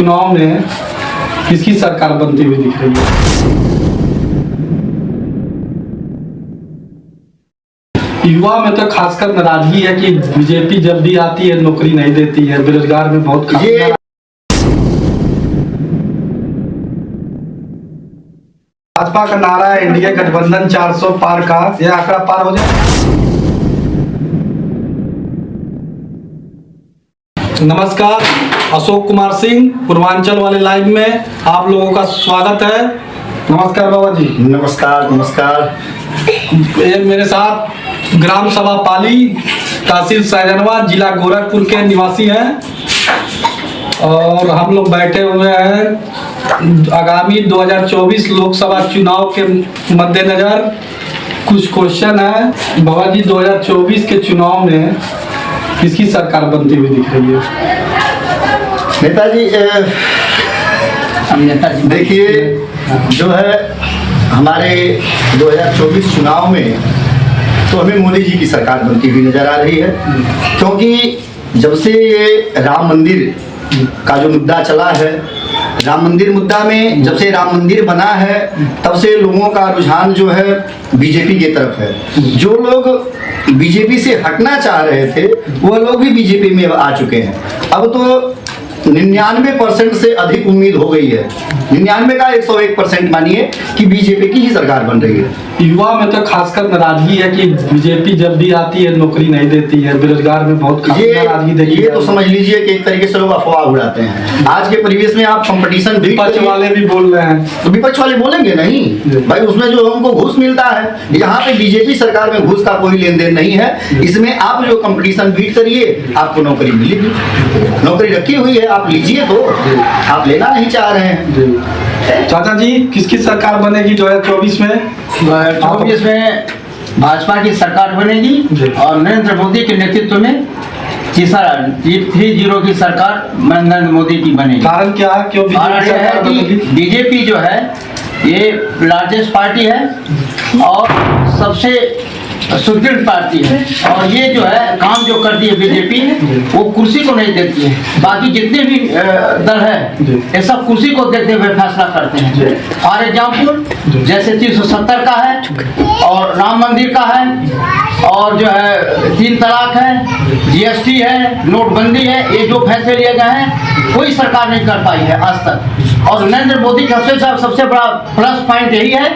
चुनाव में किसकी सरकार बनती हुई दिख रही है? युवा में तो खासकर नाराजगी है कि बीजेपी जब भी आती है नौकरी नहीं देती है, बेरोजगार में बहुत भाजपा का नारा है इंडिया गठबंधन 400 पार का, यह आंकड़ा पार हो जाए। नमस्कार, अशोक कुमार सिंह पूर्वांचल वाले लाइव में आप लोगों का स्वागत है। नमस्कार बाबा जी। नमस्कार नमस्कार। ये मेरे साथ ग्राम सभा पाली तहसील सैजनवा जिला गोरखपुर के निवासी हैं और हम लोग बैठे हुए हैं आगामी 2024 लोकसभा चुनाव के मद्देनजर। कुछ क्वेश्चन है बाबा जी, 2024 के चुनाव में किसकी सरकार बनती हुई दिख रही है? नेताजी देखिए, जो है हमारे 2024 चुनाव में तो हमें मोदी जी की सरकार बनती हुई नजर आ रही है, क्योंकि जब से ये राम मंदिर का जो मुद्दा चला है, राम मंदिर मुद्दा में जब से राम मंदिर बना है तब से लोगों का रुझान जो है बीजेपी की तरफ है। जो लोग बीजेपी से हटना चाह रहे थे वो लोग भी बीजेपी में आ चुके हैं। अब तो 99% से अधिक उम्मीद हो गई है, 99 का 101% मानिए कि बीजेपी की ही सरकार बन रही है। युवा में तो खासकर नाराजगी है कि बीजेपी जब भी आती है नौकरी नहीं देती है, बेरोजगार में बहुत नाराजगी देखी। ये तो समझ लीजिए कि एक तरीके से लोग अफवाह उड़ाते हैं। आज के परिवेश में आप कंपटीशन भी विपक्ष वाले भी बोल रहे हैं, तो विपक्ष वाले बोलेंगे नहीं भाई, उसमें जो हमको घूस मिलता है। यहाँ पे बीजेपी सरकार में घूस का कोई लेन देन नहीं है। इसमें आप जो कंपटीशन बीट करिए आपको नौकरी मिलेगी, नौकरी रखी हुई है, आप लीजिए। तो आप लेना नहीं चाह रहे हैं। चाचा जी, किसकी सरकार बनेगी 2024 में? 2024 में भाजपा की सरकार बनेगी और नरेंद्र मोदी के नेतृत्व में 30 की सरकार नरेंद्र मोदी की बनेगी। कारण क्या है? क्यों बीजेपी जो है ये लार्जेस्ट पार्टी है और सबसे सुदृढ़ पार्टी है, और ये जो है काम जो करती है बीजेपी वो कुर्सी को नहीं देती है। बाकी जितने भी दल है ये सब कुर्सी को देखते हुए फैसला करते हैं। फॉर एग्जाम्पल जैसे 370 का है और राम मंदिर का है और जो है 3 तलाक है, जीएसटी है, नोटबंदी है, ये जो फैसले लिए गए हैं कोई सरकार नहीं कर पाई है आज तक। और नरेंद्र मोदी का सबसे बड़ा प्लस पॉइंट यही है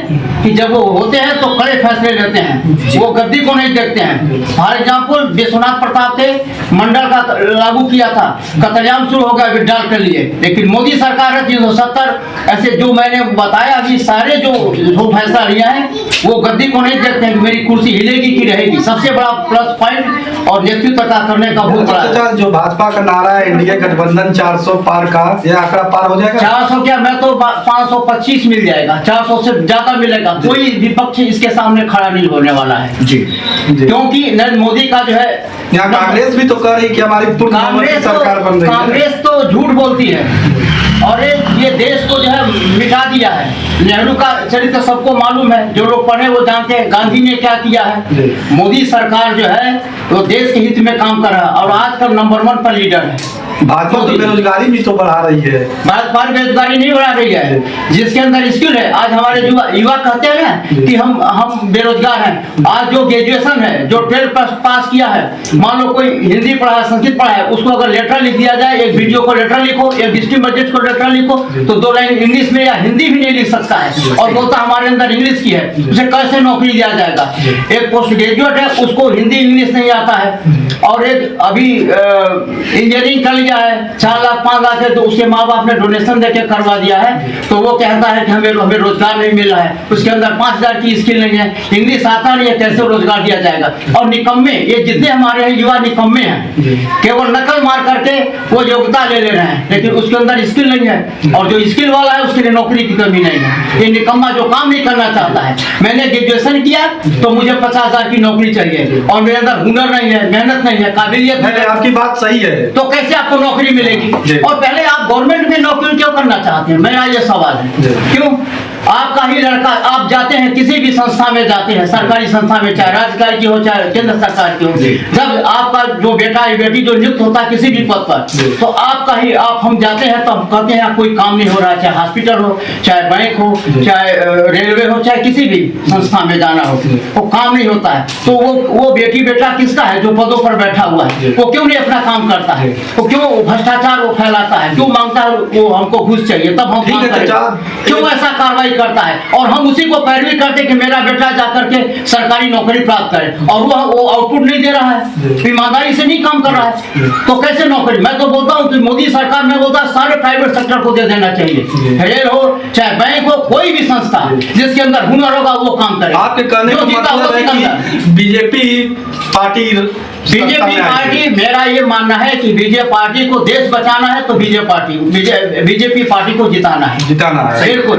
कि जब वो होते हैं तो कड़े फैसले लेते हैं, वो गद्दी को नहीं देखते हैं। फॉर एग्जाम्पल विश्वनाथ प्रताप थे, मंडल का लागू किया था, कतलेआम शुरू हो गया विड्रॉल के लिए, लेकिन मोदी सरकार है 370 ऐसे जो मैंने बताया अभी सारे जो फैसला लिया है वो गद्दी को नहीं देखते हैं कि मेरी कुर्सी हिलेगी कि रहेगी। सबसे बड़ा प्लस पॉइंट और नेतृत्व का करने का बहुत बड़ा जो भाजपा का नारा है इंडिया गठबंधन 400 पार का, यह आंकड़ा पार हो जाएगा? 400 क्या, मैं तो 525 मिल जाएगा, 400 से ज्यादा मिलेगा। कोई विपक्ष इसके सामने खड़ा नहीं होने वाला है जी, क्योंकि नरेंद्र मोदी का जो है यहाँ कांग्रेस भी तो कर रही कि हमारी सरकार बन रही है। कांग्रेस तो झूठ बोलती है और ये देश को जो है मिटा दिया है। नेहरू का चरित्र सबको मालूम है, जो लोग पढ़े वो जानते हैं गांधी ने क्या किया है। मोदी सरकार जो है वो देश के हित में काम कर रहा है और आजकल नंबर 1 पर लीडर है। भाजपा तो बेरोजगारी भी तो बढ़ा रही है। भाजपा बेरोजगारी नहीं बढ़ा रही है, जिसके अंदर स्किल है। आज हमारे युवा कहते हैं ना कि हम बेरोजगार हैं। आज जो ग्रेजुएशन है, जो 12 पास किया है, मान लो कोई हिंदी पढ़ा है, संस्कृत पढ़ा है, उसको अगर लेटर लिख दिया जाए, एक वीडियो को लेटर लिखो, एक डिस्ट्रिक्ट मजिस्ट्रेट को लेटर लिखो, तो 2 लाइन इंग्लिश में या हिंदी भी नहीं लिख सकता है और बोलता हमारे अंदर इंग्लिश की है, उसे कैसे नौकरी दिया जाएगा? एक पोस्ट ग्रेजुएट है, उसको हिंदी इंग्लिश नहीं आता है, और एक अभी इंजीनियरिंग कर लिया है, 4 लाख 5 लाख है, तो उसके माँ बाप ने डोनेशन देके करवा दिया है, तो वो कहता है कि हमें रोजगार नहीं मिल रहा है, उसके अंदर 5000 की स्किल नहीं है, इंग्लिश आता नहीं है, कैसे रोजगार दिया जाएगा? और निकम्मे, ये जितने हमारे यहाँ युवा निकम्मे हैं, केवल नकल मार करके वो योग्यता ले रहे हैं, लेकिन उसके अंदर स्किल नहीं है, और जो स्किल वाला है उसके लिए नौकरी की कमी नहीं है। ये निकम्मा जो काम नहीं करना चाहता है, मैंने ग्रेजुएशन किया तो मुझे 50,000 की नौकरी चाहिए और मेरे अंदर हुनर नहीं है, मेहनत नहीं है, काबिलियत नहीं है। आपकी बात सही है, तो कैसे आपको नौकरी मिलेगी? और पहले आप गवर्नमेंट में नौकरी क्यों करना चाहते हैं? मेरा ये सवाल है, क्यों? आपका ही लड़का, आप जाते हैं किसी भी संस्था में जाते हैं, सरकारी संस्था में, चाहे राज्य की हो चाहे केंद्र सरकार की हो, जब आपका जो बेटा या बेटी जो नियुक्त होता है किसी भी पद पर, तो आपका ही हम जाते हैं तो हम कहते हैं कोई काम नहीं हो रहा है, चाहे हॉस्पिटल हो, चाहे बैंक हो, चाहे रेलवे हो, चाहे किसी भी संस्था में जाना हो, वो काम नहीं होता है। तो वो बेटी बेटा किसका है जो पदों पर बैठा हुआ है? वो क्यों नहीं अपना काम करता है? वो क्यों भ्रष्टाचार वो फैलाता है? क्यों मांगता है वो हमको घूस चाहिए तब हम काम करें? क्यों ऐसा कार्रवाई करता है? और हम उसी को पैरवी करते कि मेरा बेटा जाकर के सरकारी नौकरी प्राप्त करे, और वो आउटपुट नहीं दे रहा है, ईमानदारी से नहीं काम कर रहा है, तो कैसे नौकरी? मैं तो बोलता हूँ कि मोदी सरकार में बोलता है सारे प्राइवेट सेक्टर को दे देना चाहिए, रेल हो चाहे बैंक हो, कोई भी संस्था जिसके अंदर हुनर होगा वो काम करे। आपके कहने का मतलब है कि बीजेपी पार्टी, मेरा ये मानना है कि बीजेपी पार्टी को देश बचाना है तो बीजेपी पार्टी को जिताना है बिल्कुल।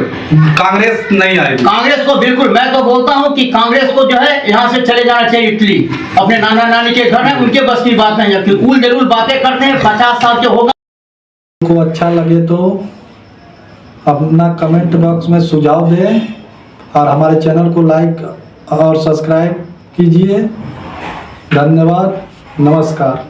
कांग्रेस नहीं आएगी। कांग्रेस को बिल्कुल, मैं तो बोलता हूँ कि कांग्रेस को जो है यहाँ से चले जाना चाहिए इटली, अपने नाना नानी के घर है, उनके बस की बात नहीं है, क्योंकि उल जरूर बातें करते हैं, 50 साल के होगा। को अच्छा लगे तो अपना कमेंट बॉक्स में सुझाव दें और हमारे चैनल को लाइक और सब्सक्राइब कीजिए। धन्यवाद, नमस्कार।